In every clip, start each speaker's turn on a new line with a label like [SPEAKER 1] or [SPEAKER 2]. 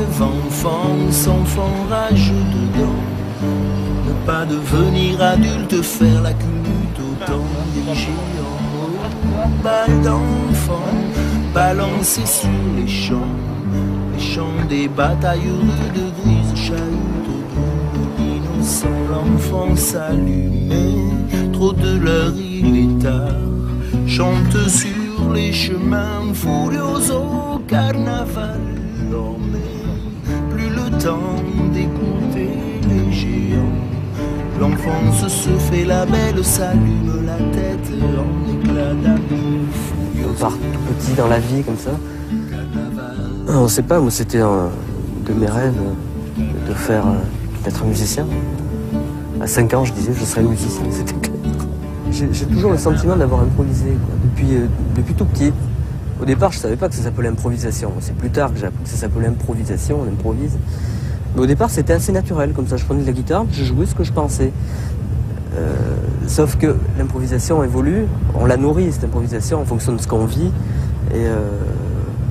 [SPEAKER 1] rêve enfance, enfant rageux dedans. Ne pas devenir adulte, faire la culbute au temps des géants. Balle d'enfant, balancée sur les champs des batailles rudes, grises, chahutes au bout innocent. L'enfant s'allumait, trop de l'heure il est tard. Chante sur les chemins, furioso carnaval. Plus le temps d'écouter les géants. L'enfance se fait la belle, s'allume la tête en éclat d'amour.
[SPEAKER 2] On part tout petit dans la vie comme ça. On sait pas, moi c'était un de mes rêves d'être musicien. À 5 ans je disais je serais musicien, c'était clair. J'ai toujours le sentiment d'avoir improvisé quoi, depuis tout petit. Au départ je savais pas que ça s'appelait improvisation, c'est plus tard que j'ai appris que ça s'appelait improvisation, on improvise. Mais au départ c'était assez naturel, comme ça je prenais de la guitare, je jouais ce que je pensais. Sauf que l'improvisation évolue, on la nourrit cette improvisation en fonction de ce qu'on vit. Et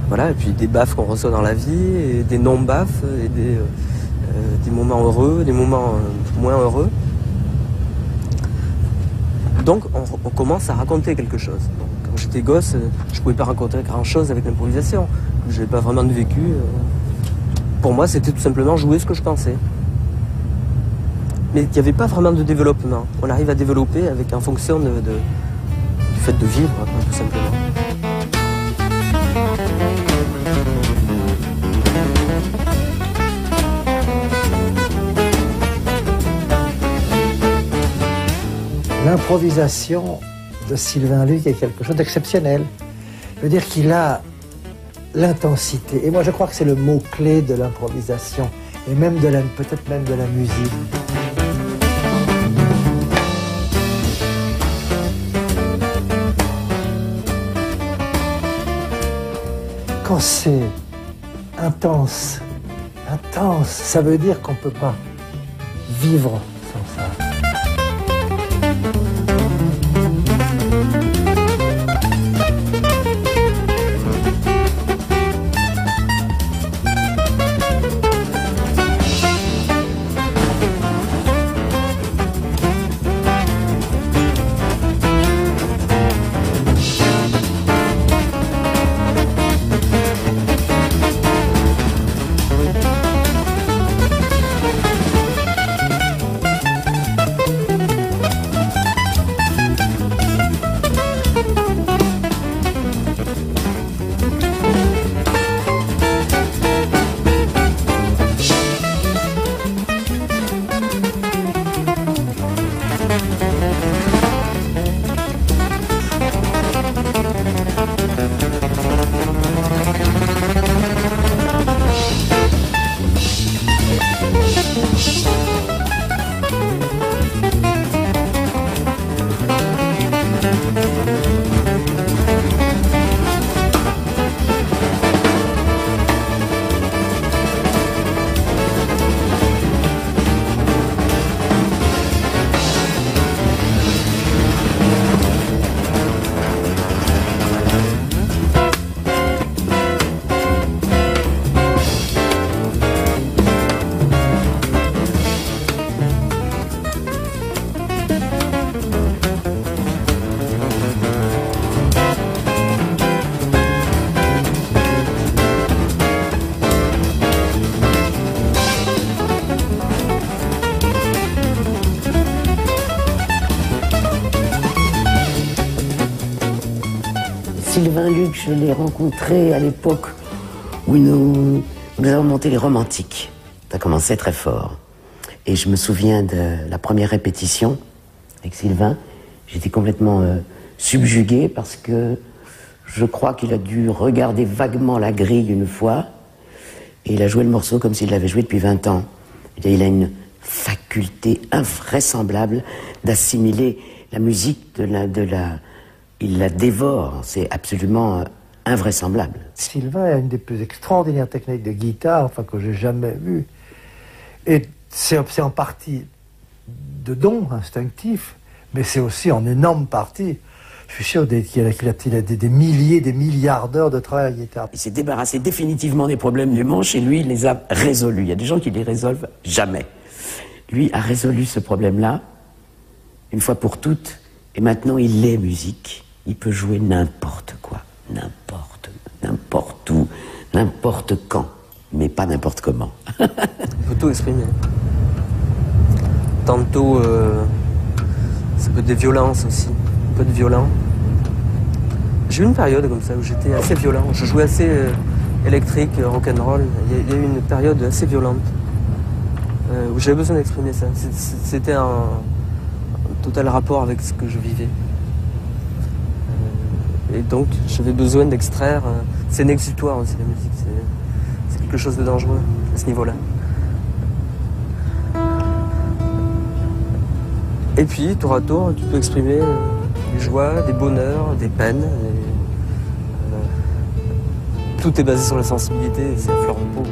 [SPEAKER 2] voilà, et puis des baffes qu'on reçoit dans la vie, et des non-baffes, et des moments heureux, des moments moins heureux. Donc on commence à raconter quelque chose. Donc, quand j'étais gosse, je pouvais pas raconter grand-chose avec l'improvisation. Je n'avais pas vraiment de vécu. Pour moi, c'était tout simplement jouer ce que je pensais. Mais il n'y avait pas vraiment de développement. On arrive à développer en fonction du fait de vivre, quoi, tout simplement.
[SPEAKER 3] L'improvisation de Sylvain Luc est quelque chose d'exceptionnel. Je veux dire qu'il a l'intensité. Et moi, je crois que c'est le mot-clé de l'improvisation. Et même peut-être même de la musique. Quand c'est intense, ça veut dire qu'on ne peut pas vivre sans ça.
[SPEAKER 4] Sylvain Luc, je l'ai rencontré à l'époque où nous avons monté les Romantiques. Ça commençait très fort. Et je me souviens de la première répétition avec Sylvain. J'étais complètement subjugué parce que je crois qu'il a dû regarder vaguement la grille une fois et il a joué le morceau comme s'il l'avait joué depuis 20 ans. Et il a une faculté invraisemblable d'assimiler la musique il la dévore, c'est absolument invraisemblable.
[SPEAKER 3] Sylvain a une des plus extraordinaires techniques de guitare que j'ai jamais vues. Et c'est en partie de don instinctif, mais c'est aussi en énorme partie Je suis sûr qu'il a des milliers, des milliards d'heures de travail à la guitare.
[SPEAKER 4] Il s'est débarrassé définitivement des problèmes du manche et lui, il les a résolus. Il y a des gens qui les résolvent jamais. Lui a résolu ce problème-là, une fois pour toutes, et maintenant il est musique. Il peut jouer n'importe quoi, n'importe où, n'importe quand, mais pas n'importe comment.
[SPEAKER 2] Il peut tout exprimer. Tantôt, ça peut être des violences aussi, un peu de violent. J'ai eu une période comme ça où j'étais assez violent. Je jouais assez électrique, rock'n'roll. Il y a eu une période assez violente où j'avais besoin d'exprimer ça. C'était un total rapport avec ce que je vivais. Et donc, j'avais besoin d'extraire. C'est un exutoire aussi, la musique. C'est quelque chose de dangereux à ce niveau-là. Et puis, tour à tour, tu peux exprimer des joies, des bonheurs, des peines. Tout est basé sur la sensibilité, c'est à fleur de peau.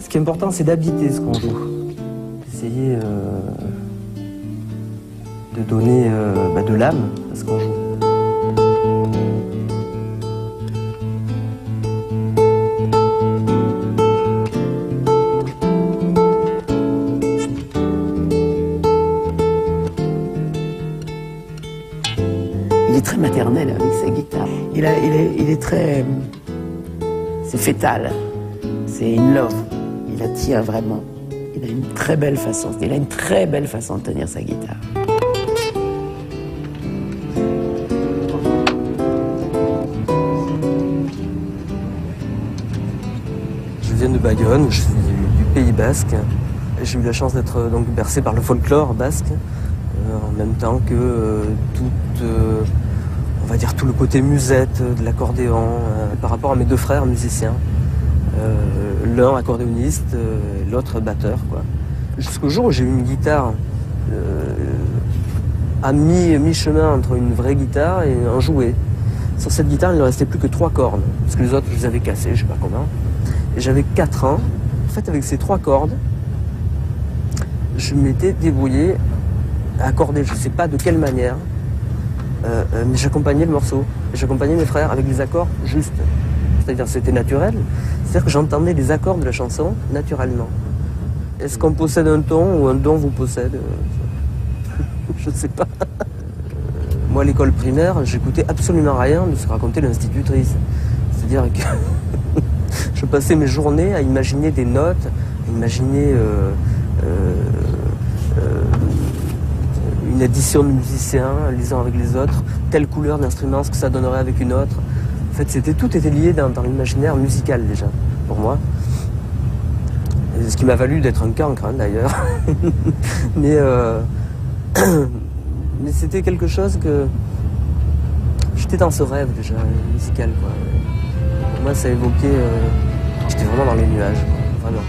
[SPEAKER 2] Ce qui est important, c'est d'habiter ce qu'on joue. Essayer de donner de l'âme à ce qu'on joue.
[SPEAKER 4] Il est très maternel avec sa guitare. Il est très... C'est fœtal. C'est in love. Il la tient vraiment. Il a une très belle façon. Il a une très belle façon de tenir sa guitare.
[SPEAKER 2] Je viens de Bayonne, je suis du Pays Basque. J'ai eu la chance d'être donc bercé par le folklore basque, en même temps que on va dire tout le côté musette de l'accordéon, par rapport à mes deux frères musiciens. L'un accordéoniste, l'autre batteur, quoi. Jusqu'au jour où j'ai eu une guitare à mi-chemin entre une vraie guitare et un jouet. Sur cette guitare, il ne restait plus que 3 cordes, parce que les autres, je les avais cassées, je sais pas comment. Et j'avais 4 ans. En fait, avec ces 3 cordes, je m'étais débrouillé à accorder, je ne sais pas de quelle manière, mais j'accompagnais le morceau. J'accompagnais mes frères avec des accords justes. C'est-à-dire que c'était naturel. C'est-à-dire que j'entendais les accords de la chanson naturellement. Est-ce qu'on possède un ton ou un don vous possède? Je ne sais pas. Moi, à l'école primaire, j'écoutais absolument rien de ce que racontait l'institutrice. C'est-à-dire que je passais mes journées à imaginer des notes, à imaginer une addition de musiciens, les uns avec les autres, telle couleur d'instrument, ce que ça donnerait avec une autre. En fait, tout était lié dans l'imaginaire musical déjà, pour moi. Et ce qui m'a valu d'être un cancre, hein, d'ailleurs. mais c'était quelque chose que... J'étais dans ce rêve déjà, musical, quoi. Pour moi, ça évoquait... J'étais vraiment dans les nuages, quoi, vraiment.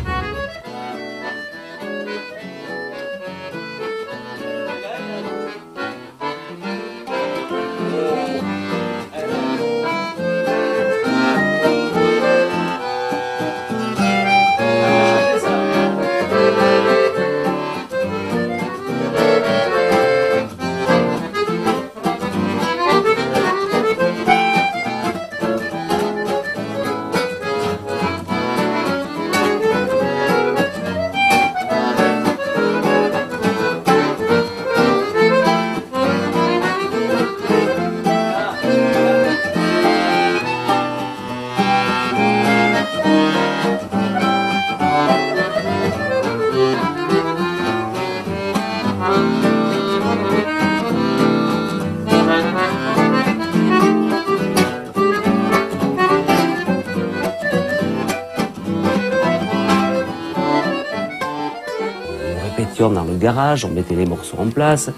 [SPEAKER 5] étions dans le garage, on mettait les morceaux en place.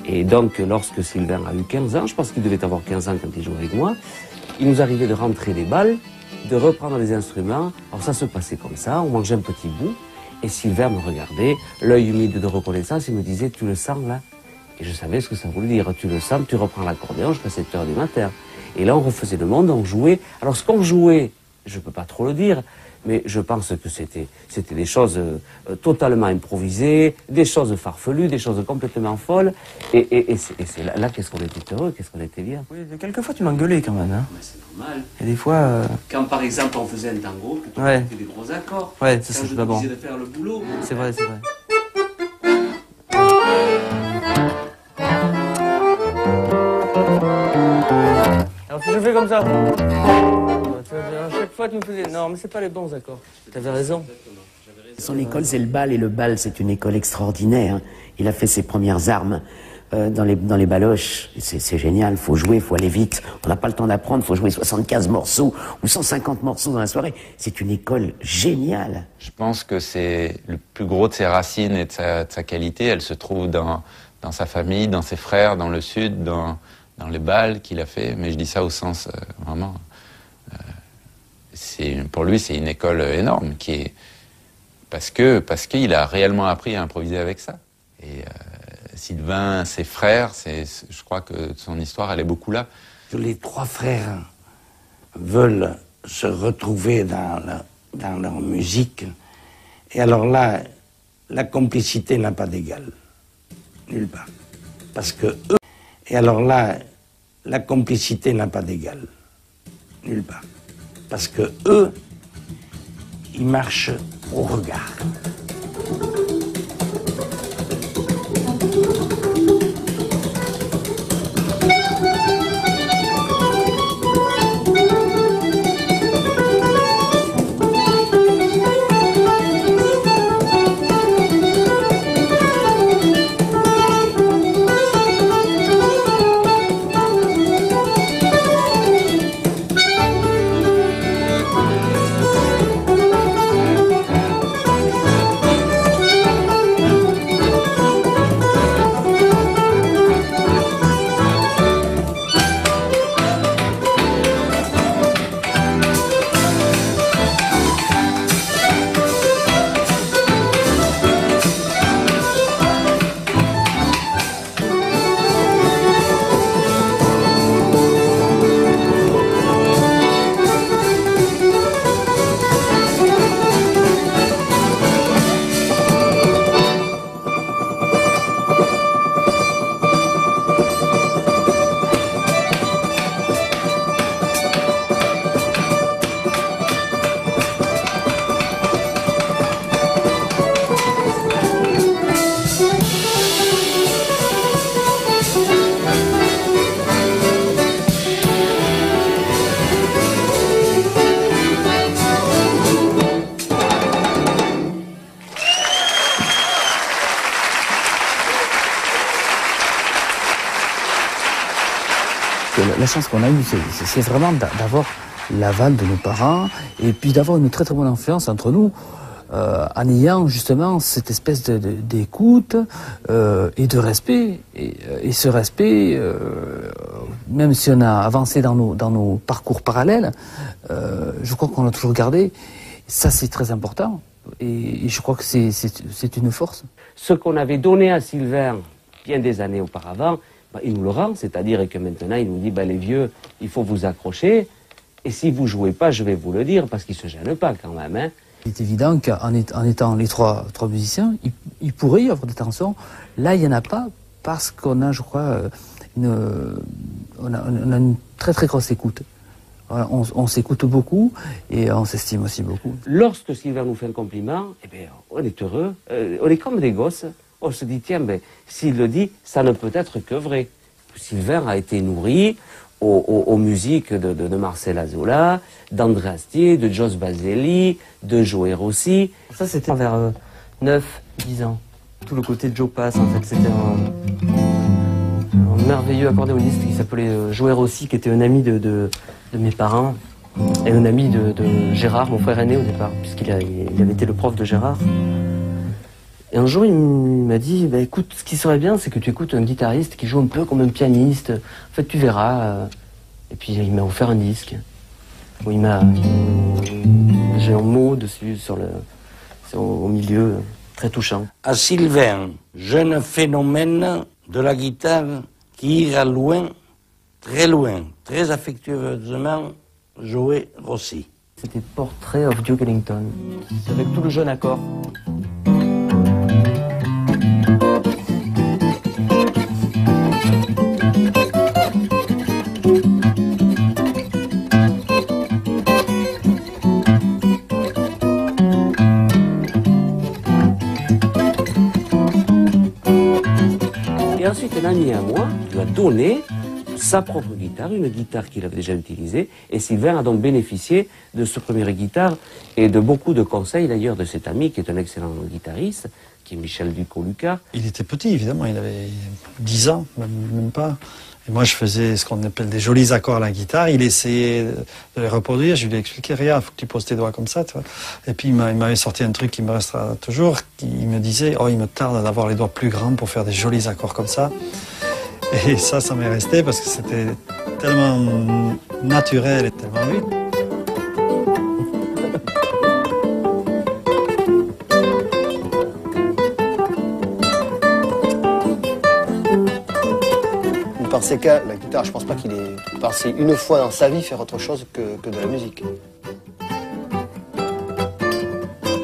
[SPEAKER 5] Et donc, lorsque Sylvain a eu 15 ans, je pense qu'il devait avoir 15 ans quand il jouait avec moi, il nous arrivait de rentrer les balles, de reprendre les instruments. Alors ça se passait comme ça, on mangeait un petit bout, et Sylvain me regardait, l'œil humide de reconnaissance, il me disait « Tu le sens là ?» Et je savais ce que ça voulait dire. Tu le sens, tu reprends l'accordéon jusqu'à 7 h du matin. Et là, on refaisait le monde, on jouait. Alors, ce qu'on jouait, je ne peux pas trop le dire, mais je pense que c'était des choses totalement improvisées, des choses farfelues, des choses complètement folles. Et c'est là qu'est-ce qu'on était heureux, qu'est-ce qu'on était bien.
[SPEAKER 2] Oui, quelquefois, tu m'engueulais quand même. Hein.
[SPEAKER 5] Mais c'est normal.
[SPEAKER 2] Et des fois...
[SPEAKER 5] Quand, par exemple, on faisait un tango, que tu
[SPEAKER 2] ouais.
[SPEAKER 5] faisais des gros accords.
[SPEAKER 2] Ouais, ça c'est pas bon.
[SPEAKER 5] Quand je te disais de faire le boulot.
[SPEAKER 2] C'est vrai, c'est vrai. Alors si je fais comme ça, à chaque fois tu me faisais, non mais c'est pas les bons accords. T'avais raison.
[SPEAKER 4] Son école c'est le bal, et le bal c'est une école extraordinaire. Il a fait ses premières armes dans les baloches. C'est génial, faut jouer, faut aller vite. On n'a pas le temps d'apprendre, faut jouer 75 morceaux ou 150 morceaux dans la soirée. C'est une école géniale.
[SPEAKER 6] Je pense que c'est le plus gros de ses racines et de sa qualité. Elle se trouve dans sa famille, dans ses frères, dans le sud, dans les bals qu'il a fait. Mais je dis ça au sens vraiment... pour lui, c'est une école énorme qui est... Parce qu'il a réellement appris à improviser avec ça. Et Sylvain, ses frères, je crois que son histoire, elle est beaucoup là.
[SPEAKER 7] Les trois frères veulent se retrouver dans leur musique. Et alors là, la complicité n'a pas d'égal. Nulle part. Parce que eux... Et alors là, la complicité n'a pas d'égal. Nulle part. Parce que eux, ils marchent au regard.
[SPEAKER 8] La chance qu'on a eue, c'est vraiment d'avoir l'aval de nos parents et puis d'avoir une très très bonne influence entre nous en ayant justement cette espèce d'écoute et de respect. Et ce respect, même si on a avancé dans nos parcours parallèles, je crois qu'on l'a toujours gardé. Ça, c'est très important et je crois que c'est une force.
[SPEAKER 5] Ce qu'on avait donné à Sylvain bien des années auparavant, il nous le rend, c'est-à-dire que maintenant il nous dit les vieux, il faut vous accrocher, et si vous jouez pas, je vais vous le dire, parce qu'il se gêne pas quand même. Hein.
[SPEAKER 8] Il est évident qu'en étant les trois musiciens, il pourrait y avoir des tensions. Là, il n'y en a pas, parce qu'on a, je crois, on a une très très grosse écoute. Voilà, on s'écoute beaucoup et on s'estime aussi beaucoup.
[SPEAKER 5] Lorsque Sylvain nous fait un compliment, eh bien, on est heureux, on est comme des gosses. On se dit, tiens, s'il le dit, ça ne peut être que vrai. Sylvain a été nourri aux musiques de Marcel Azola, d'André Astier, de Jos Baselli, de Joe Rossi.
[SPEAKER 2] Ça, c'était vers 9-10 ans. Tout le côté de Joe Pass, en fait, c'était un merveilleux accordéoniste qui s'appelait Joe Rossi, qui était un ami de mes parents et un ami de Gérard, mon frère aîné au départ, puisqu'il avait été le prof de Gérard. Et un jour, il m'a dit, bah, écoute, ce qui serait bien, c'est que tu écoutes un guitariste qui joue un peu comme un pianiste. En fait, tu verras. Et puis, il m'a offert un disque. Où il m'a... J'ai un mot dessus, au milieu, très touchant.
[SPEAKER 7] À Sylvain, jeune phénomène de la guitare qui ira loin, très affectueusement jouer Rossi.
[SPEAKER 2] C'était Portrait of Duke Ellington, avec tout le jeune accord.
[SPEAKER 5] Et ensuite, un ami à moi lui a donné sa propre guitare, une guitare qu'il avait déjà utilisée, et Sylvain a donc bénéficié de ce premier guitare et de beaucoup de conseils d'ailleurs de cet ami qui est un excellent guitariste, qui est Michel Ducot-Lucas.
[SPEAKER 9] Il était petit évidemment, il avait 10 ans, même pas. Et moi je faisais ce qu'on appelle des jolis accords à la guitare, il essayait de les reproduire, je lui ai expliqué, regarde, il faut que tu poses tes doigts comme ça, tu vois. Et puis il m'avait sorti un truc qui me restera toujours, il me disait, oh il me tarde d'avoir les doigts plus grands pour faire des jolis accords comme ça. Et ça m'est resté parce que c'était tellement naturel et tellement lui.
[SPEAKER 10] Par ces cas, la guitare, je pense pas qu'il ait pensé une fois dans sa vie faire autre chose que de la musique.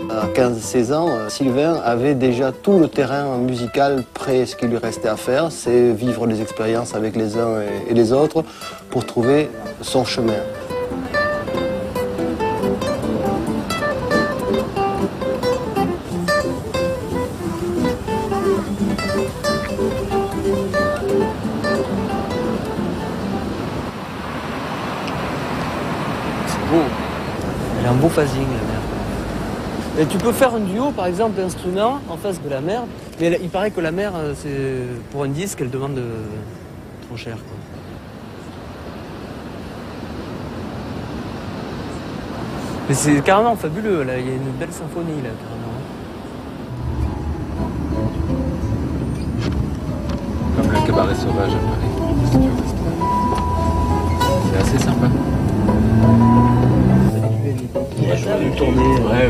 [SPEAKER 10] À 15-16 ans, Sylvain avait déjà tout le terrain musical prêt. Ce qu'il lui restait à faire, c'est vivre des expériences avec les uns et les autres pour trouver son chemin.
[SPEAKER 2] Elle a un beau phasing, la mer. Et tu peux faire un duo, par exemple, d'instruments en face de la mer, mais il paraît que la mer, pour un disque, elle demande trop cher, quoi. Mais c'est carrément fabuleux, là. Il y a une belle symphonie, là, carrément.
[SPEAKER 6] Comme le cabaret sauvage à Paris. C'est assez sympa.
[SPEAKER 2] Je vais lui tourner.
[SPEAKER 6] Ouais.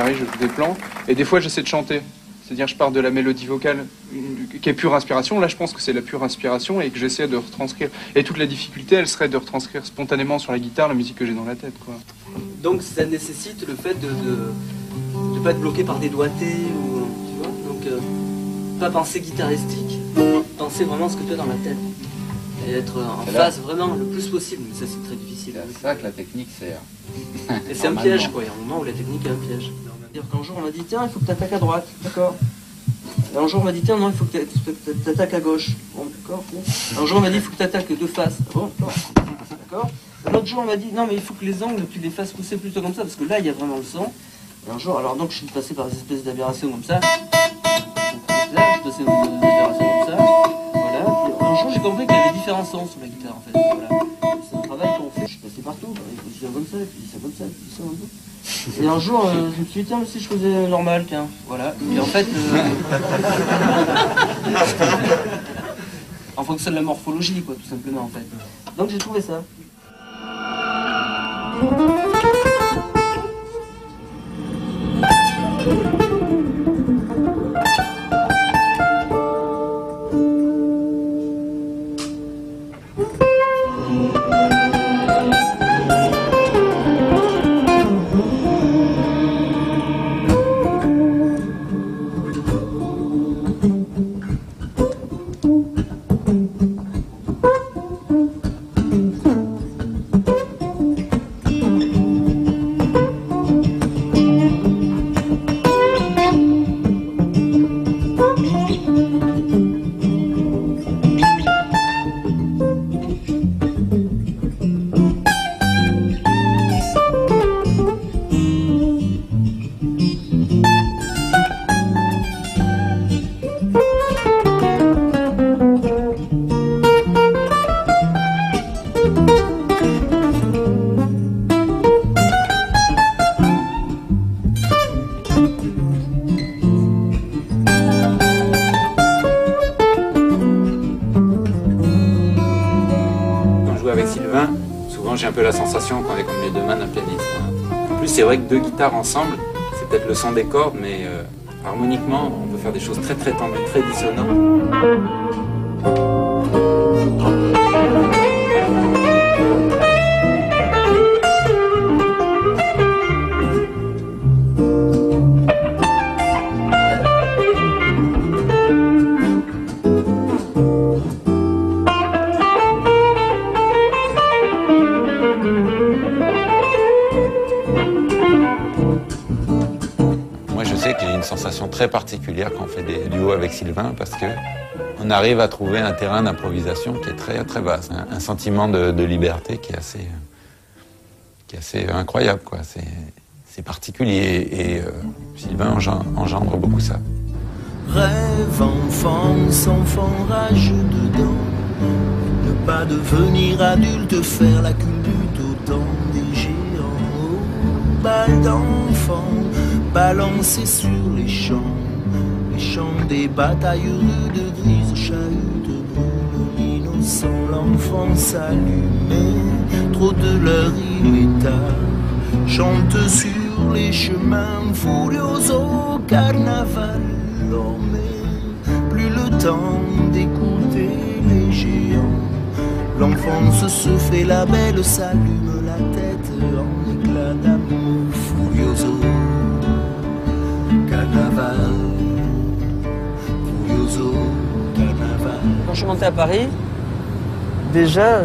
[SPEAKER 11] Je joue des plans, et des fois j'essaie de chanter. C'est-à-dire je pars de la mélodie vocale qui est pure inspiration. Là je pense que c'est la pure inspiration et que j'essaie de retranscrire. Et toute la difficulté, elle serait de retranscrire spontanément sur la guitare la musique que j'ai dans la tête, quoi.
[SPEAKER 2] Donc ça nécessite le fait de ne pas être bloqué par des doigtés, ou, tu vois. Donc pas penser guitaristique, penser vraiment ce que tu as dans la tête. Et être en phase vraiment le plus possible, mais ça c'est très difficile.
[SPEAKER 6] C'est ça que la technique sert.
[SPEAKER 2] Et c'est un piège, quoi. Il y a un moment où la technique est un piège. C'est-à-dire qu'un jour on m'a dit tiens, il faut que tu attaques à droite, d'accord. Et un jour on m'a dit tiens, non, il faut que tu attaques à gauche. Bon, d'accord. Un jour on m'a dit il faut que tu attaques de face. Bon, d'accord. Un autre jour on m'a dit non, mais il faut que les angles tu les fasses pousser plutôt comme ça, parce que là il y a vraiment le son. Et un jour, alors donc je suis passé par des espèces d'aberrations comme ça. Là, je suis passé par des aberrations comme ça. Voilà. Puis, un jour j'ai compris qu'il y avait différents sons sur la guitare en fait. Voilà. C'est un travail qu'on fait. Je suis passé partout. Il faut dire comme ça, et puis ça comme ça, et puis ça comme ça. Et un jour, je me suis dit, tiens, mais si je faisais normal, tiens, voilà. Et en fait, en fonction de la morphologie, quoi, tout simplement, en fait. Donc j'ai trouvé ça.
[SPEAKER 6] joue avec Sylvain, souvent j'ai un peu la sensation qu'on est comme les deux mains d'un pianiste. En plus, c'est vrai que deux guitares ensemble, c'est peut-être le son des cordes, mais harmoniquement, on peut faire des choses très très tendues, très dissonantes. Sensation très particulière quand on fait des duos avec Sylvain parce que on arrive à trouver un terrain d'improvisation qui est très très vaste, un sentiment de liberté qui est assez incroyable, quoi. C'est particulier et Sylvain engendre beaucoup ça.
[SPEAKER 1] Rêve enfance, enfant rageux dedans, ne pas devenir adulte, faire la culbute au temps des géants, oh, balle d'enfant. Balancé sur les champs des batailles rudes, grises chahutes brûlent l'innocent, l'enfant s'allume, trop de leur il est tard, chante sur les chemins, furioso carnaval, mais plus le temps d'écouter les géants, l'enfance se fait la belle, s'allume la tête en éclat d'amour, furioso. Carnaval, curioso, carnaval.
[SPEAKER 2] Quand je suis monté à Paris, déjà,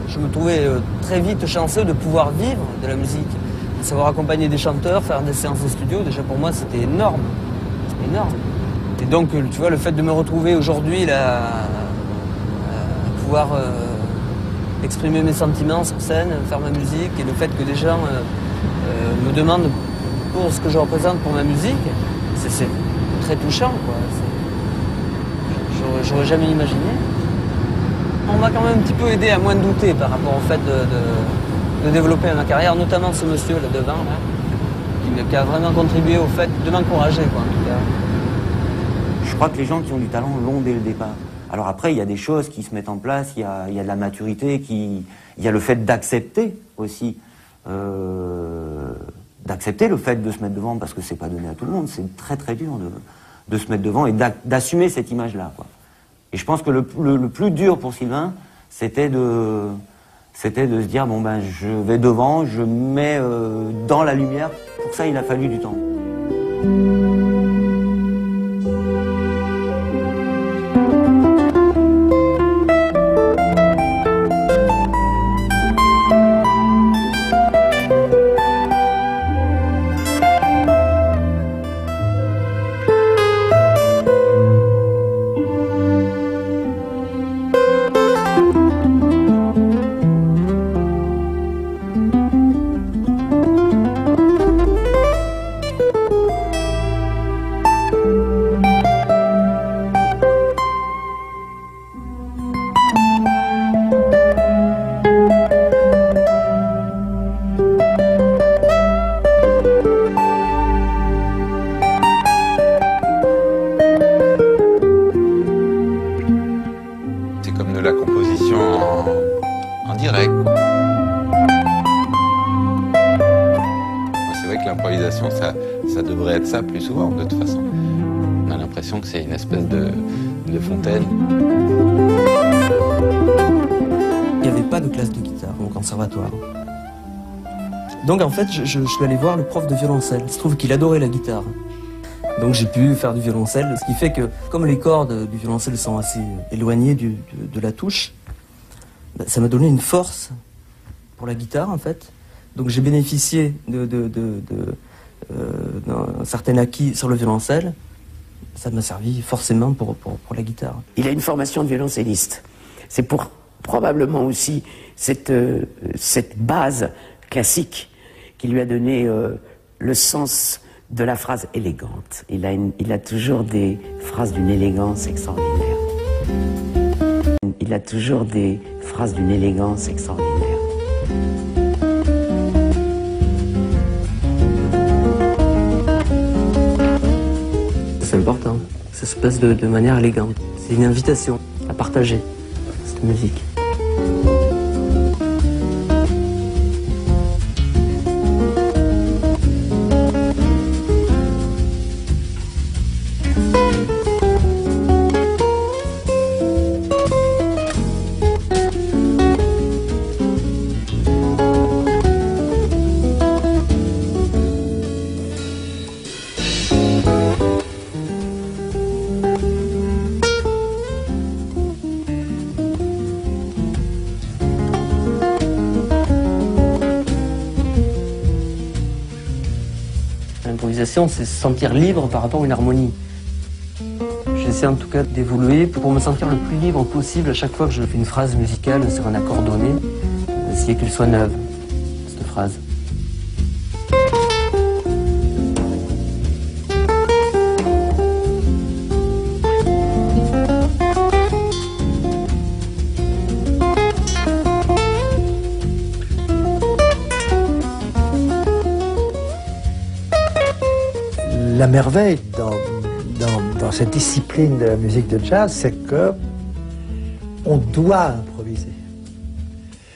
[SPEAKER 2] je me trouvais très vite chanceux de pouvoir vivre de la musique, de savoir accompagner des chanteurs, faire des séances de studio. Déjà pour moi, c'était énorme, énorme. Et donc, tu vois, le fait de me retrouver aujourd'hui là, à pouvoir exprimer mes sentiments sur scène, faire ma musique, et le fait que des gens me demandent pour ce que je représente pour ma musique, c'est très touchant, quoi. J'aurais jamais imaginé. On m'a quand même un petit peu aidé à moins douter par rapport au fait de développer ma carrière, notamment ce monsieur là devant, là, qui a vraiment contribué au fait de m'encourager, quoi, en tout cas.
[SPEAKER 12] Je crois que les gens qui ont du talent l'ont dès le départ. Alors après, il y a des choses qui se mettent en place, il y a de la maturité, il y a le fait d'accepter aussi. D'accepter le fait de se mettre devant, parce que c'est pas donné à tout le monde, c'est très très dur de se mettre devant et d'assumer cette image-là, quoi. Et je pense que le plus dur pour Sylvain, c'était de se dire, bon ben je vais devant, je mets dans la lumière. Pour ça, il a fallu du temps.
[SPEAKER 6] Ça devrait être ça plus souvent, de toute façon. On a l'impression que c'est une espèce de fontaine.
[SPEAKER 2] Il n'y avait pas de classe de guitare au conservatoire. Donc en fait, je suis allé voir le prof de violoncelle. Il se trouve qu'il adorait la guitare. Donc j'ai pu faire du violoncelle, ce qui fait que, comme les cordes du violoncelle sont assez éloignées de la touche, ça m'a donné une force pour la guitare, en fait. Donc j'ai bénéficié d'un certain acquis sur le violoncelle. Ça m'a servi forcément pour la guitare.
[SPEAKER 4] Il a une formation de violoncelliste. C'est probablement aussi cette base classique qui lui a donné le sens de la phrase élégante. Il a toujours des phrases d'une élégance extraordinaire. Il a toujours des phrases d'une élégance extraordinaire.
[SPEAKER 2] C'est important, ça se passe de manière élégante. C'est une invitation à partager cette musique. l'improvisation, c'est se sentir libre par rapport à une harmonie. J'essaie en tout cas d'évoluer pour me sentir le plus libre possible à chaque fois que je fais une phrase musicale sur un accord donné, d'essayer qu'elle soit neuve, cette phrase.
[SPEAKER 3] La merveille dans cette discipline de la musique de jazz, c'est que on doit improviser.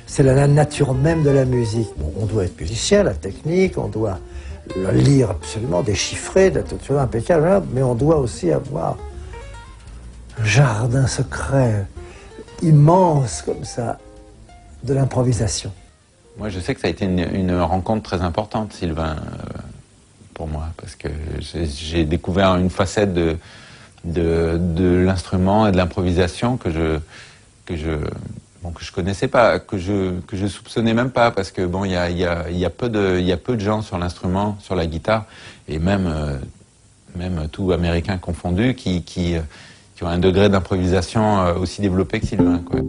[SPEAKER 3] C'est la nature même de la musique. Bon, on doit être musicien, la technique, on doit le lire absolument, déchiffrer, d'être toujours impeccable, mais on doit aussi avoir un jardin secret immense comme ça de l'improvisation.
[SPEAKER 6] Moi, je sais que ça a été une rencontre très importante, Sylvain, pour moi, parce que j'ai découvert une facette de l'instrument et de l'improvisation que je connaissais pas, que je soupçonnais même pas, parce que bon, il y a peu de gens sur l'instrument, sur la guitare, et même tout américain confondu, qui ont un degré d'improvisation aussi développé que Sylvain, quoi.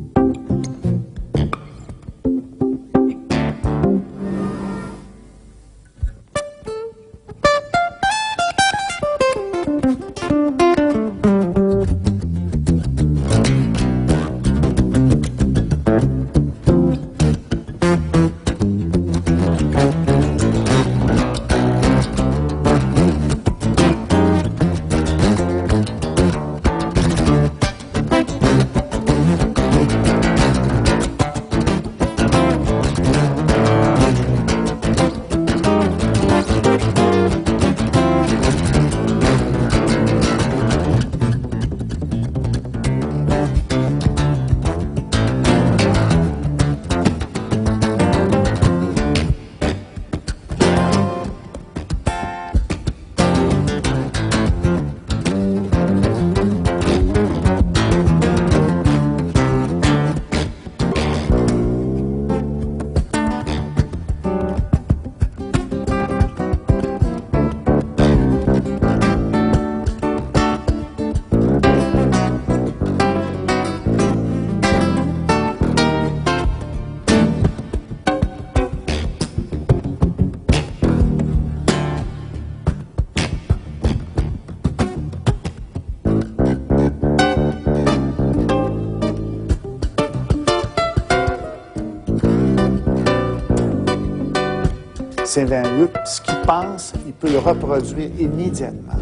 [SPEAKER 13] Sylvain Luc, ce qu'il pense, il peut le reproduire immédiatement.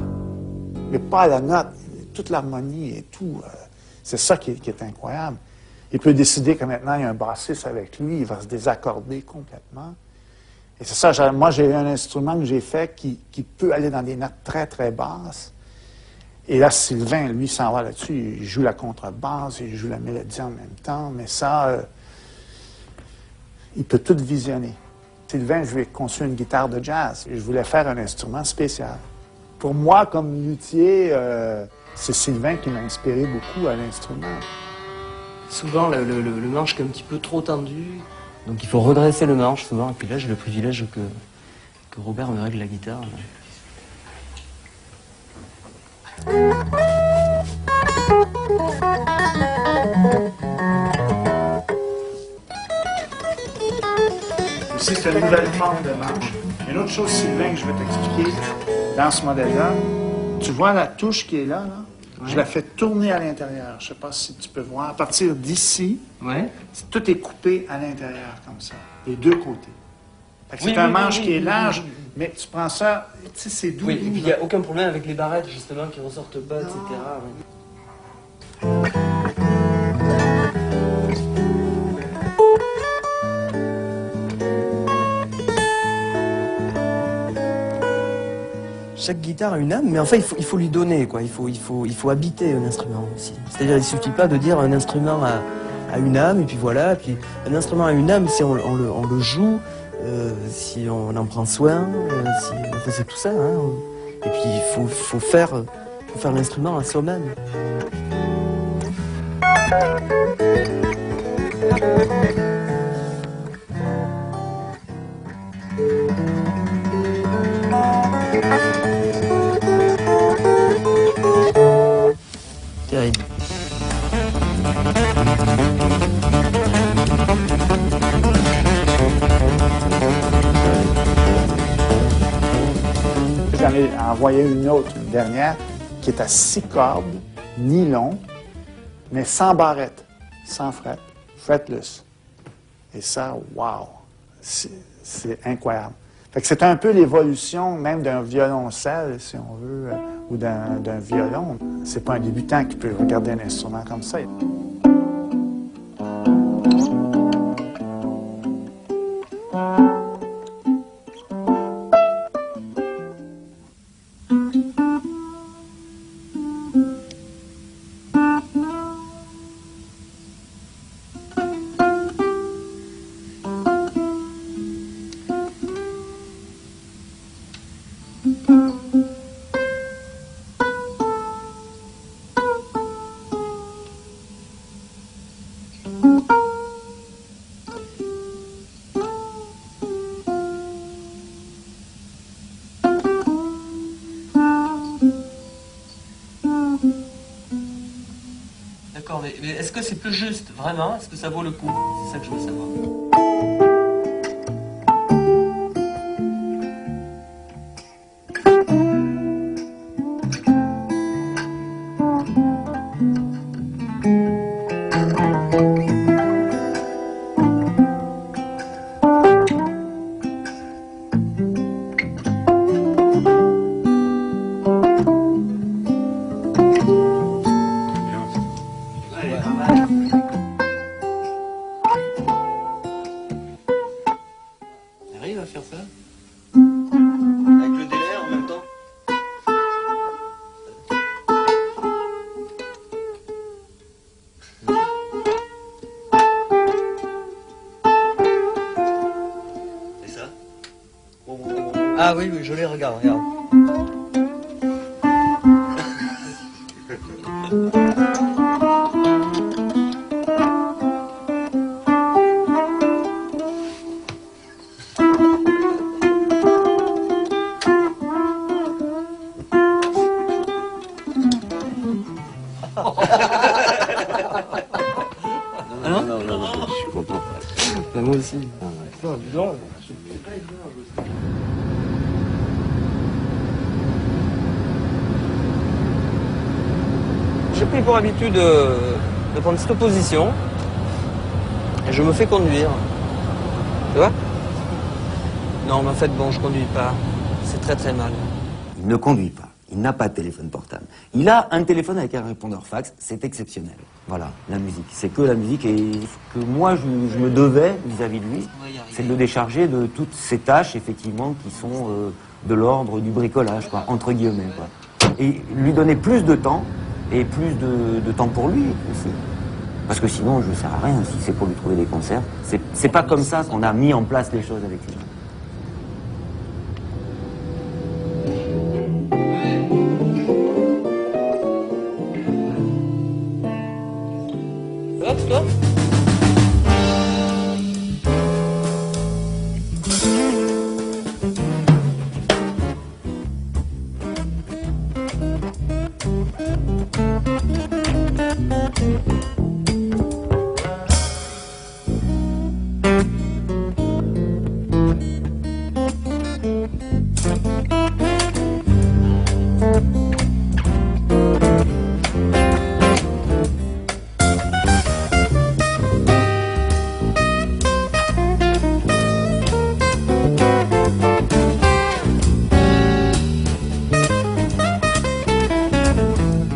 [SPEAKER 13] Mais pas à la note, toute l'harmonie et tout. C'est ça qui est incroyable. Il peut décider que maintenant, il y a un bassiste avec lui, il va se désaccorder complètement. Et c'est ça, moi, j'ai eu un instrument que j'ai fait qui peut aller dans des notes très, très basses. Et là, Sylvain, lui, s'en va là-dessus. Il joue la contrebasse, il joue la mélodie en même temps, mais ça, il peut tout visionner. Sylvain, je lui ai conçu une guitare de jazz et je voulais faire un instrument spécial. Pour moi, comme luthier, c'est Sylvain qui m'a inspiré beaucoup à l'instrument.
[SPEAKER 2] Souvent, le manche est un petit peu trop tendu, donc il faut redresser le manche souvent. Et puis là, j'ai le privilège que Robert me règle la guitare.
[SPEAKER 13] Ici, c'est une nouvelle forme de manche. Une autre chose, Sylvain, que je vais t'expliquer dans ce modèle-là, tu vois la touche qui est là, ouais. Je la fais tourner à l'intérieur. Je ne sais pas si tu peux voir. À partir d'ici, ouais. Tout est coupé à l'intérieur, comme ça, des deux côtés. C'est un manche qui est large, mais tu prends ça, tu sais, c'est doux.
[SPEAKER 2] Oui, et puis il n'y a aucun problème avec les barrettes, justement, qui ressortent pas, etc. Ouais. Chaque guitare a une âme, mais enfin il faut lui donner, quoi. Il faut habiter un instrument aussi. C'est-à-dire il ne suffit pas de dire un instrument a une âme et puis voilà. Puis un instrument a une âme si on le joue, si on en prend soin, enfin, c'est tout ça. Hein. Et puis il faut faire l'instrument à soi-même.
[SPEAKER 13] ai envoyé une autre, une dernière, qui est à 6 cordes, nylon, mais sans barrette, sans fret, fretless. Et ça, wow! C'est incroyable. Fait que c'est un peu l'évolution même d'un violoncelle, si on veut, ou d'un violon. C'est pas un débutant qui peut regarder un instrument comme ça.
[SPEAKER 2] D'accord, mais est-ce que c'est plus juste, vraiment? Est-ce que ça vaut le coup? C'est ça que je veux savoir. Arrive à faire ça? Avec le délai en même temps? C'est ça? Ah oui, oui, je les regarde, regarde.
[SPEAKER 5] Non, je suis content.
[SPEAKER 2] Ben, moi aussi. J'ai pris pour habitude de prendre cette position et je me fais conduire. Tu vois? Non, mais en fait, bon, je conduis pas. C'est très très mal.
[SPEAKER 12] Il ne conduit pas. Il n'a pas de téléphone portable. Il a un téléphone avec un répondeur fax. C'est exceptionnel. Voilà, la musique. C'est que la musique. Et ce que moi, je me devais vis-à-vis de lui, c'est de le décharger de toutes ces tâches, effectivement, qui sont de l'ordre du bricolage, quoi, entre guillemets, quoi. Et lui donner plus de temps, et plus de temps pour lui aussi. Parce que sinon, je ne sers à rien si c'est pour lui trouver des concerts. C'est pas comme ça qu'on a mis en place les choses avec lui.
[SPEAKER 2] Hop, stop.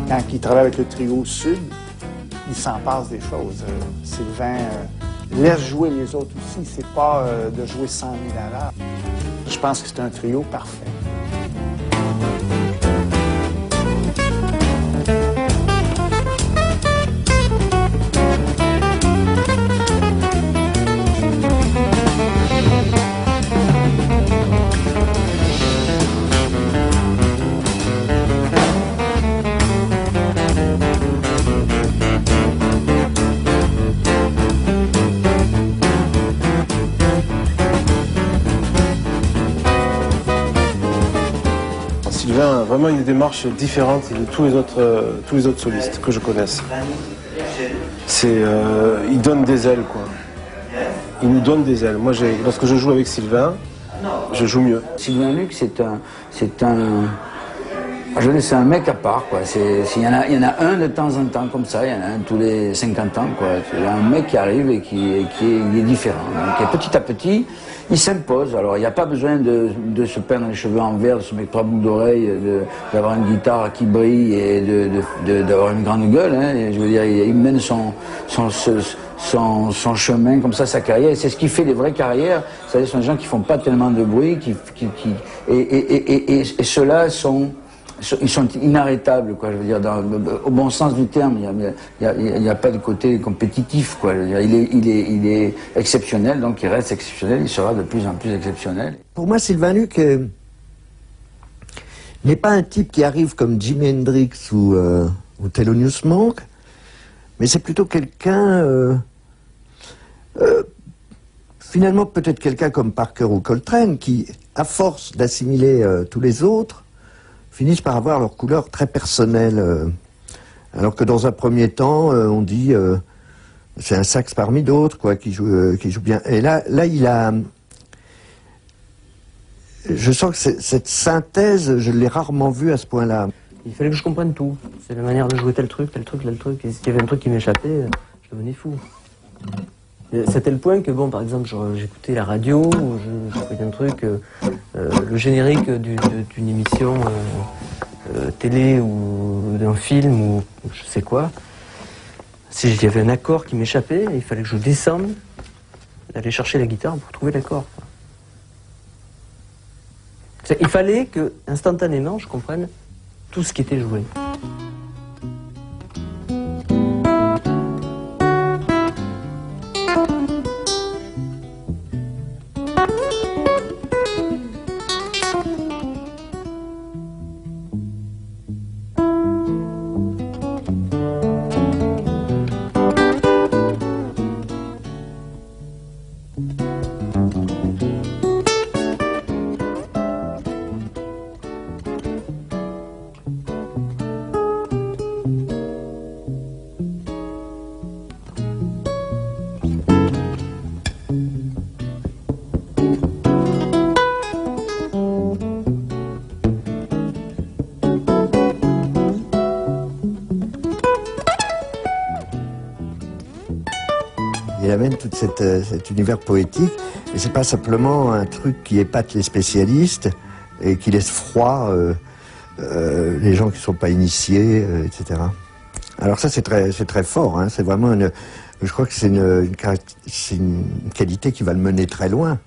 [SPEAKER 13] Quand il travaille avec le trio Sud, il s'en passe des choses. Sylvain laisse jouer les autres aussi. C'est pas de jouer 100 000 à l'heure. Je pense que c'est un trio parfait.
[SPEAKER 14] Sylvain a vraiment une démarche différente de tous les autres solistes que je connaisse. Il donne des ailes, quoi. Il nous donne des ailes. Moi, lorsque je joue avec Sylvain, je joue mieux.
[SPEAKER 15] Sylvain Luc, c'est un mec à part, quoi. Il y en a un de temps en temps comme ça, il y en a un tous les 50 ans, quoi. Il y a un mec qui arrive et qui est différent. Donc, petit à petit, il s'impose. Alors, il n'y a pas besoin de se peindre les cheveux en vert, de se mettre 3 boucles d'oreilles, d'avoir une guitare qui brille et d'avoir une grande gueule, hein. Et je veux dire, il mène son chemin comme ça, sa carrière. Et c'est ce qui fait les vraies carrières. C'est-à-dire, ce sont des gens qui font pas tellement de bruit, et ceux-là ils sont inarrêtables, quoi. Je veux dire, au bon sens du terme, il n'y a pas de côté compétitif, quoi. Je veux dire, il est exceptionnel, donc il reste exceptionnel, il sera de plus en plus exceptionnel.
[SPEAKER 3] Pour moi, Sylvain Luc n'est pas un type qui arrive comme Jimi Hendrix ou Thelonious Monk, mais c'est plutôt quelqu'un, finalement peut-être quelqu'un comme Parker ou Coltrane, qui, à force d'assimiler tous les autres, finissent par avoir leur couleur très personnelle. Alors que dans un premier temps, on dit c'est un sax parmi d'autres, quoi, qui joue bien. Et là, il a... Je sens que cette synthèse, je l'ai rarement vue à ce point-là.
[SPEAKER 2] Il fallait que je comprenne tout. C'est la manière de jouer tel truc. Et s'il y avait un truc qui m'échappait, je devenais fou. C'était le point que, bon, par exemple, j'écoutais la radio, ou j'écoutais un truc, le générique d'une émission télé ou d'un film ou je sais quoi. Si il y avait un accord qui m'échappait, il fallait que je descende, aller chercher la guitare pour trouver l'accord. Il fallait que, instantanément, je comprenne tout ce qui était joué.
[SPEAKER 3] Il amène tout cet univers poétique, et c'est pas simplement un truc qui épate les spécialistes et qui laisse froid les gens qui sont pas initiés, etc. Alors ça, c'est très fort, hein. C'est vraiment je crois que c'est une qualité qui va le mener très loin.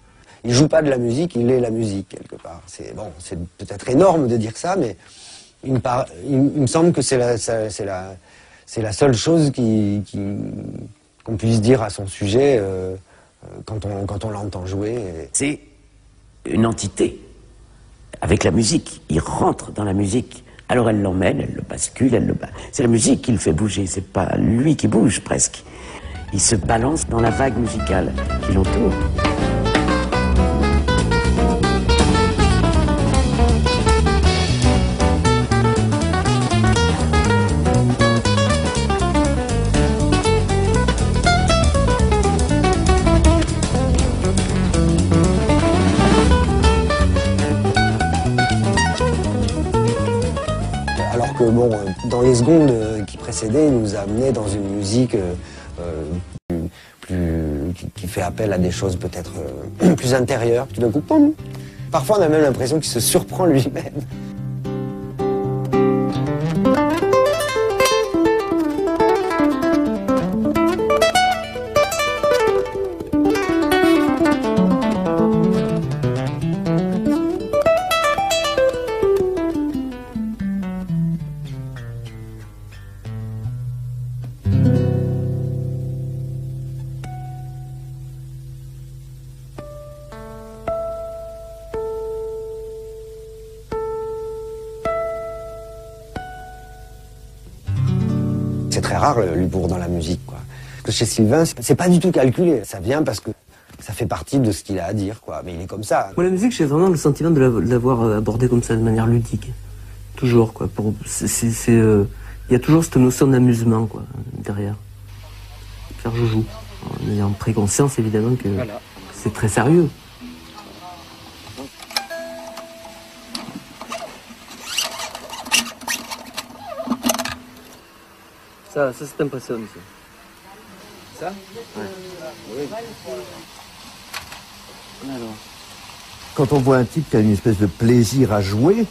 [SPEAKER 16] Il joue pas de la musique, il est la musique, quelque part. C'est peut-être énorme de dire ça, mais il me semble que c'est la seule chose qu'on puisse dire à son sujet quand on l'entend jouer.
[SPEAKER 4] C'est une entité avec la musique. Il rentre dans la musique. Alors elle l'emmène, elle le bascule, c'est la musique qui le fait bouger, c'est pas lui qui bouge presque. Il se balance dans la vague musicale qui l'entoure.
[SPEAKER 16] Alors que, bon, dans les secondes qui précédaient, il nous a amené dans une musique qui fait appel à des choses peut-être plus intérieures. Tout d'un coup, poum. Parfois, on a même l'impression qu'il se surprend lui-même. C'est très rare l'humour dans la musique, quoi. Parce que chez Sylvain, c'est pas du tout calculé. Ça vient parce que ça fait partie de ce qu'il a à dire, quoi. Mais il est comme ça.
[SPEAKER 2] Moi, la musique, j'ai vraiment le sentiment de l'avoir abordée comme ça, de manière ludique. Toujours, quoi. Il y a toujours cette notion d'amusement, quoi, derrière. Faire joujou. En ayant pris conscience, évidemment, que c'est très sérieux. Ça t'impressionne, ça.
[SPEAKER 5] Ça?
[SPEAKER 2] Ouais.
[SPEAKER 5] Oui.
[SPEAKER 2] Alors.
[SPEAKER 17] Quand on voit un type qui a une espèce de plaisir à jouer,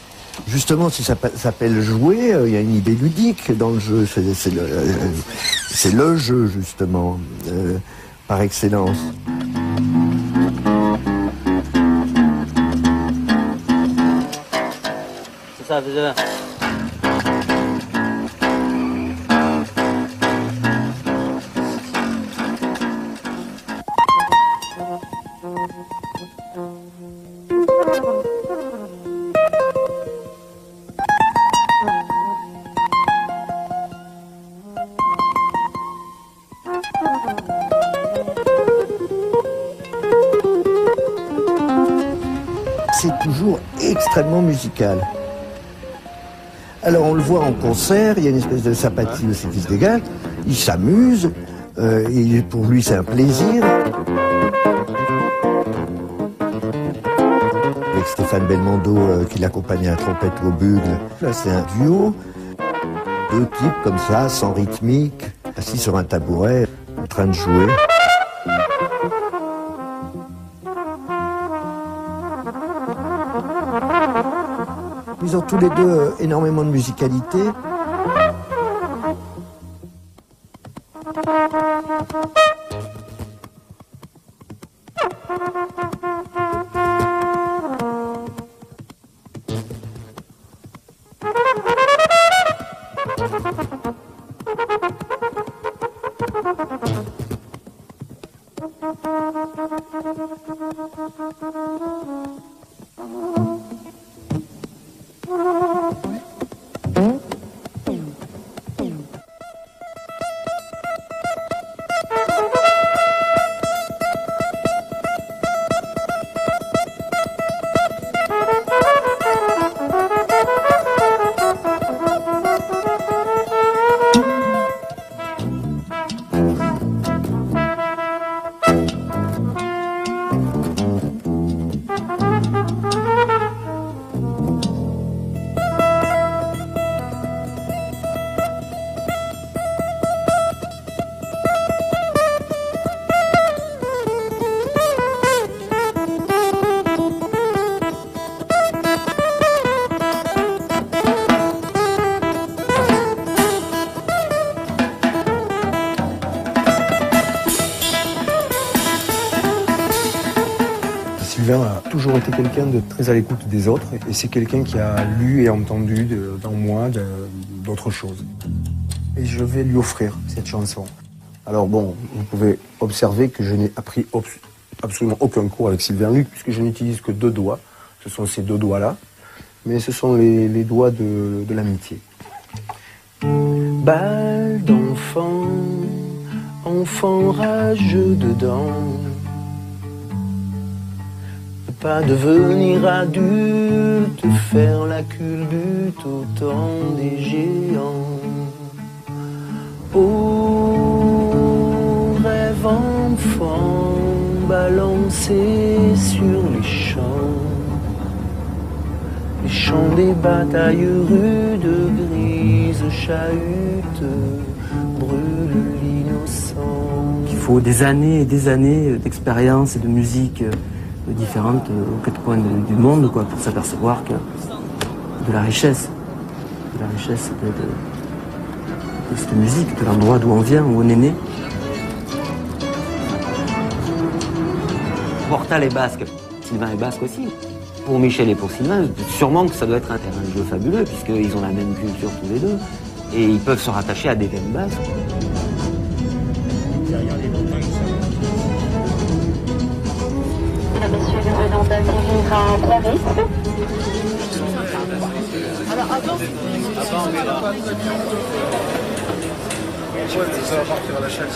[SPEAKER 17] justement, si ça s'appelle jouer, il y a une idée ludique dans le jeu. C'est le jeu, justement, par excellence.
[SPEAKER 2] C'est ça, déjà.
[SPEAKER 17] C'est toujours extrêmement musical. Alors on le voit en concert, il y a une espèce de sympathie aussi qui se dégage, il s'amuse, et pour lui c'est un plaisir. Avec Stéphane Belmondo qui l'accompagne à la trompette ou au bugle, là c'est un duo, deux types comme ça, sans rythmique, assis sur un tabouret, en train de jouer. Ils ont tous les deux énormément de musicalité.
[SPEAKER 18] Sylvain a toujours été quelqu'un de très à l'écoute des autres et c'est quelqu'un qui a lu et entendu dans moi d'autres choses. Et je vais lui offrir cette chanson. Alors bon, vous pouvez observer que je n'ai appris absolument aucun cours avec Sylvain Luc puisque je n'utilise que deux doigts. Ce sont ces deux doigts-là, mais ce sont les doigts de l'amitié.
[SPEAKER 1] Balle d'enfant, enfant rageux dedans. Ne pas devenir adulte, faire la culbute au temps des géants. Oh, rêve enfant, balancé sur les champs des batailles rudes, grises chahutes, brûle l'innocent.
[SPEAKER 2] Il faut des années et des années d'expérience et de musique différentes aux quatre coins du monde quoi, pour s'apercevoir que de la richesse de cette musique, de l'endroit d'où on vient, où on est né.
[SPEAKER 12] Portal est basque, Sylvain est basque aussi. Pour Michel et pour Sylvain, sûrement que ça doit être un terrain de jeu fabuleux, puisqu'ils ont la même culture tous les deux, et ils peuvent se rattacher à des thèmes basques.
[SPEAKER 19] Monsieur le venant d'acquérir un claviste.
[SPEAKER 14] Alors attends, ça va partir à la chaîne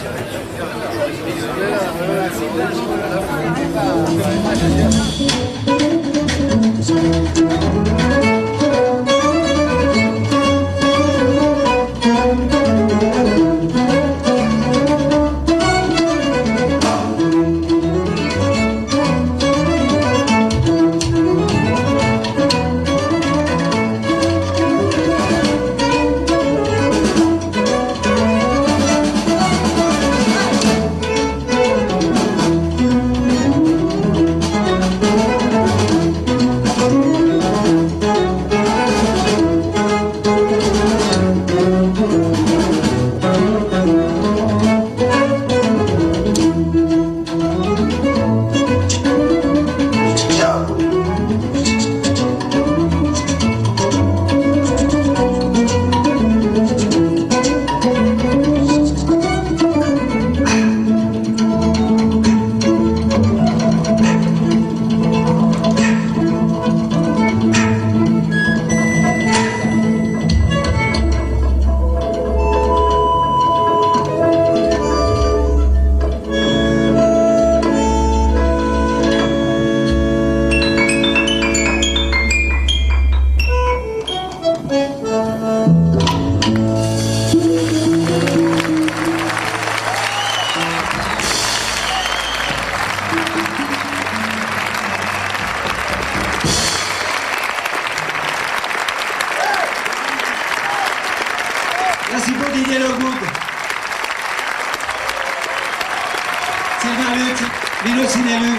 [SPEAKER 20] Sylvain Luth, Lino Sinellu,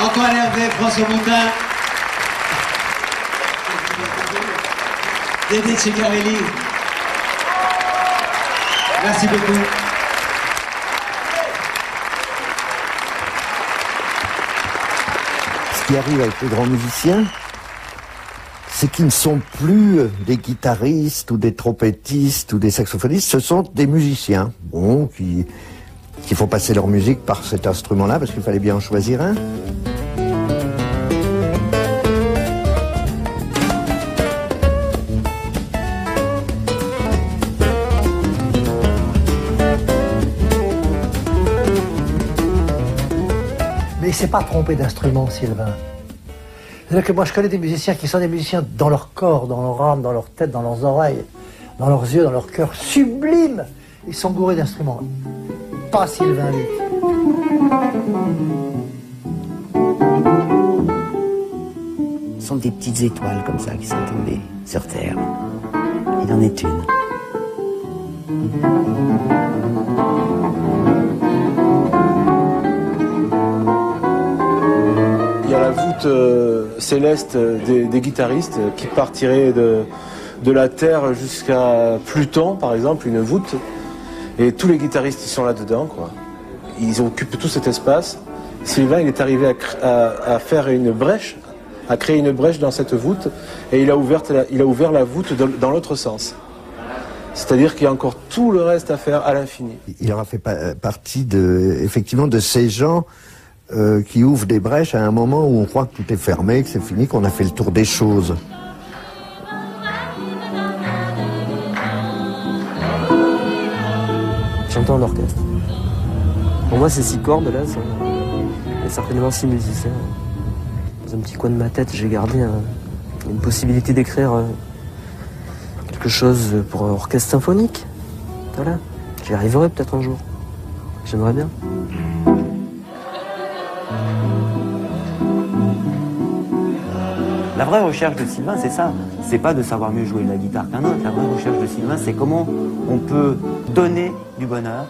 [SPEAKER 20] Antoine Hervé, François Boutin, Dédé Ceccarelli. Merci beaucoup.
[SPEAKER 17] Ce qui arrive avec les grands musiciens, c'est qu'ils ne sont plus des guitaristes ou des trompettistes ou des saxophonistes, ce sont des musiciens, bon, qui font passer leur musique par cet instrument-là, parce qu'il fallait bien en choisir un.
[SPEAKER 3] Mais il ne s'est pas trompé d'instrument, Sylvain. C'est-à-dire que moi, je connais des musiciens qui sont des musiciens dans leur corps, dans leur âme, dans leur tête, dans leurs oreilles, dans leurs yeux, dans leur cœur, sublimes. Ils sont gourés d'instruments. Pas Sylvain Luth.
[SPEAKER 4] Ce sont des petites étoiles comme ça qui sont tombées sur Terre. Il en est une.
[SPEAKER 14] Il y a la voûte céleste des guitaristes qui partirait de la Terre jusqu'à Pluton, par exemple, une voûte. Et tous les guitaristes, ils sont là-dedans, quoi. Ils occupent tout cet espace. Sylvain, il est arrivé à faire une brèche, à créer une brèche dans cette voûte, et il a ouvert la voûte dans l'autre sens. C'est-à-dire qu'il y a encore tout le reste à faire à l'infini.
[SPEAKER 17] Il aura fait partie effectivement de ces gens qui ouvrent des brèches à un moment où on croit que tout est fermé, que c'est fini, qu'on a fait le tour des choses.
[SPEAKER 2] Chanter en orchestre. Pour moi, ces 6 cordes là, il y a certainement 6 musiciens. Dans un petit coin de ma tête, j'ai gardé une possibilité d'écrire quelque chose pour orchestre symphonique. Voilà. J'y arriverai peut-être un jour. J'aimerais bien.
[SPEAKER 12] La vraie recherche de Sylvain, c'est ça. C'est pas de savoir mieux jouer de la guitare qu'un autre. La vraie recherche de Sylvain, c'est comment on peut donner du bonheur.